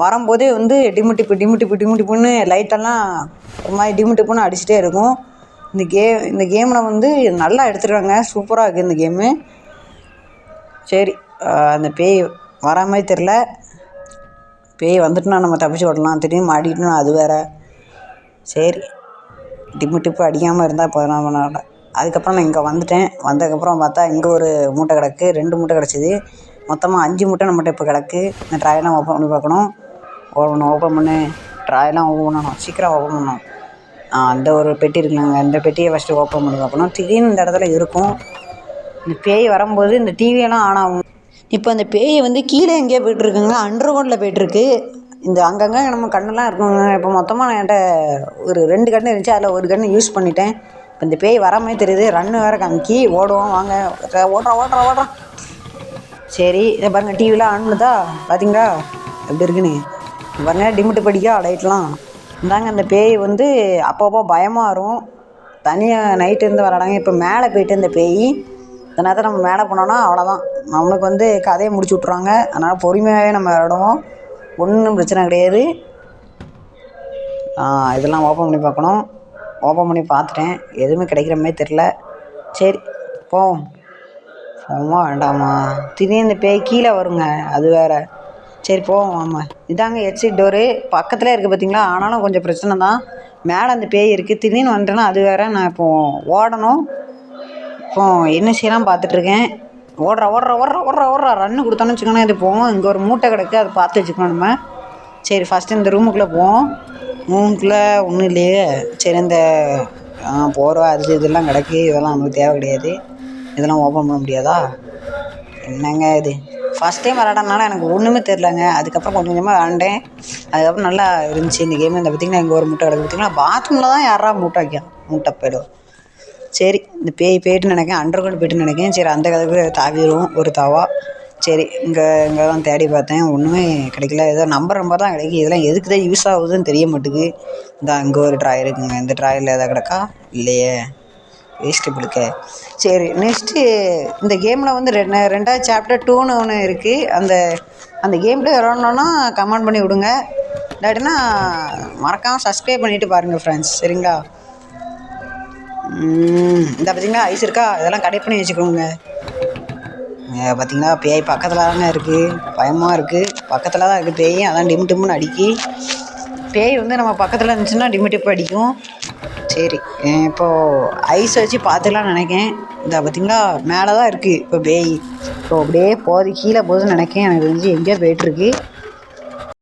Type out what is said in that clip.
வரும்போதே வந்து டிமுட்டிப்புன்னு லைட்டெல்லாம் ஒரு மாதிரி டிமுட்டிப்புன்னு அடிச்சுட்டே இருக்கும். இந்த கேமில் வந்து நல்லா எடுத்துருக்காங்க, சூப்பராக இருக்குது இந்த கேமு. சரி, அந்த பேய் வரா மாதிரி தெரில. பேய் வந்துட்டுனா நம்ம தப்பிச்சு ஓடலாம், திடீர்னு மாட்டிட்டுனா அது வேறு. சரி, டிப்பு அடிக்காமல் இருந்தால் பதினாறு. அதுக்கப்புறம் நான் இங்கே வந்துட்டேன். வந்ததுக்கப்புறம் பார்த்தா இங்கே ஒரு மூட்டை கிடக்கு, 2 மூட்டை கிடச்சிது. மொத்தமாக 5 மூட்டை நம்மகிட்ட இப்போ கிடக்கு. இந்த ட்ராயெல்லாம் ஓப்பன் பண்ணி பார்க்கணும். ஓப்பன் பண்ணு, ட்ராயெல்லாம் ஓப்பன் பண்ணணும், சீக்கிரம் ஓப்பன் பண்ணணும். அந்த ஒரு பெட்டி இருக்குங்க, அந்த பெட்டியை ஃபஸ்ட்டு ஓப்பன் பண்ணி பார்க்கணும். திடீர்னு இந்த இடத்துல இருக்கும். இந்த பேய் வரும்போது இந்த டிவியெல்லாம் ஆன் ஆகும். இப்போ அந்த பேய் வந்து கீழே எங்கேயோ போய்ட்டுருக்குங்க, அண்டர் கிரவுண்டில் போய்ட்டுருக்கு. இந்த அங்கங்கே நம்ம கண்ணெல்லாம் இருக்குங்க. இப்போ மொத்தமாக என்கிட்ட ஒரு 2 கன்று இருந்துச்சு, அதில் ஒரு கன்று யூஸ் பண்ணிட்டேன். இப்போ இந்த பேய் வர மாதிரி தெரியுது. ரன்னு வேறு காமிக்கி ஓடுவோம், வாங்க. ஓடுறான். சரி, இதை பாருங்கள், டிவிலாம் ஆன் பண்ணுதா பார்த்தீங்களா எப்படி இருக்குன்னு பாருங்கள். டிமிட்டு படிக்கா லைட்லாம். இந்தாங்க அந்த பேய் வந்து அப்பப்போ பயமாக வரும். தனியாக நைட்டு இருந்து விளாடாங்க. இப்போ மேலே போய்ட்டு இந்த பேய் இந்த நேரத்தில் நம்ம மேலே போனோன்னா அவ்வளோதான், நம்மளுக்கு வந்து கதையை முடிச்சு விட்ருவாங்க. அதனால் பொறுமையாகவே நம்ம விளாடுவோம், ஒன்றும் பிரச்சனை கிடையாது. இதெல்லாம் ஓப்பன் பண்ணி பார்க்கணும். ஓப்பன் பண்ணி பார்த்துட்டேன், எதுவுமே கிடைக்கிற மாதிரி தெரில. சரி போவோம். போமா வேண்டாமா, திடீர்னு இந்த பேய் கீழே வருங்க, அது வேறு. சரி போவோம் வாமா. இதாங்க எக்ஸிட் டோரு, பக்கத்துலேயே இருக்குது பார்த்தீங்களா. ஆனாலும் கொஞ்சம் பிரச்சனை தான். மேலே அந்த பேய் இருக்குது, திடீர்னு வந்துட்டேன்னா அது வேறு. நான் இப்போது ஓடணும். இப்போ என்ன செய்யலாம் பார்த்துட்ருக்கேன். ஓடுறா. ரன்னு கொடுத்தோன்னு வச்சுக்கோங்க, இது போவோம். இங்கே ஒரு மூட்டை கிடக்கு, அதை பார்த்து வச்சுக்கணும் நம்ம. சரி, ஃபஸ்ட்டு இந்த ரூமுக்குள்ளே போவோம். ரூமுக்குள்ளே ஒன்றும் இல்லையே. சரி, இந்த போர்வை அது இதெல்லாம் கிடக்கு, இதெல்லாம் நமக்கு தேவை கிடையாது. இதெல்லாம் ஓப்பன் பண்ண முடியாதா? என்னங்க இது, ஃபஸ்ட் டைம் விளாடனால எனக்கு ஒன்றுமே தெரிலங்க. அதுக்கப்புறம் கொஞ்சம் கொஞ்சமாக விளாண்டேன். அதுக்கப்புறம் நல்லா இருந்துச்சு இந்த கேமு. இந்த பார்த்திங்கன்னா இங்கே ஒரு மூட்டை கிடக்கு பார்த்திங்களா. பாத்ரூமில் தான் யாரா மூட்டை வைக்கும், மூட்டை போய்டும். சரி, இந்த பேய் போய்ட்டு நினைக்கேன், அண்டர் கிரவுண்ட் போய்ட்டு நினைக்கேன். சரி, அந்த கதைக்கு தாவிடுவோம் ஒரு தாவா. சரி, இங்கே தான் தேடி பார்த்தேன், ஒன்றுமே கிடைக்கல. ஏதோ நம்பர் தான் கிடைக்கும். இதெல்லாம் எதுக்கு தான் யூஸ் ஆகுதுன்னு தெரிய மாட்டேங்குது. இந்த அங்கே ஒரு ட்ராயர் இருக்குங்க, இந்த ட்ராயரில் எதாவது கிடக்கா? இல்லையே, வேஸ்ட்டு பிடிக்க. சரி, நெக்ஸ்ட்டு இந்த கேமில் வந்து 2வது சாப்டர் 2ன்னு ஒன்று இருக்குது. அந்த கேமில் விளாட்ணுன்னா கமெண்ட் பண்ணி விடுங்க. இல்லாட்டினா மறக்காமல் சப்ஸ்கிரைப் பண்ணிவிட்டு பாருங்கள் ஃப்ரெண்ட்ஸ், சரிங்களா? இந்த பார்த்திங்களா ஐஸ் இருக்கா, இதெல்லாம் கனெக்ட் பண்ணி வச்சுக்கோங்க. பார்த்திங்களா பேய் பக்கத்தில் தானே இருக்குது, பயமாக இருக்குது. பக்கத்தில் தான் இருக்குது பேய், அதான் டிம்முன்னு அடிக்கி. பேய் வந்து நம்ம பக்கத்தில் இருந்துச்சுன்னா டிப்பு அடிக்கும். சரி, இப்போது ஐஸ் வச்சு பார்த்துக்கலான்னு நினைக்கேன். இந்த பார்த்திங்களா மேலே தான் இருக்குது இப்போ பேய். இப்போ அப்படியே கீழே போகுதுன்னு நினைக்கேன். எனக்கு தெரிஞ்சு எங்கேயோ போய்ட்டுருக்கு.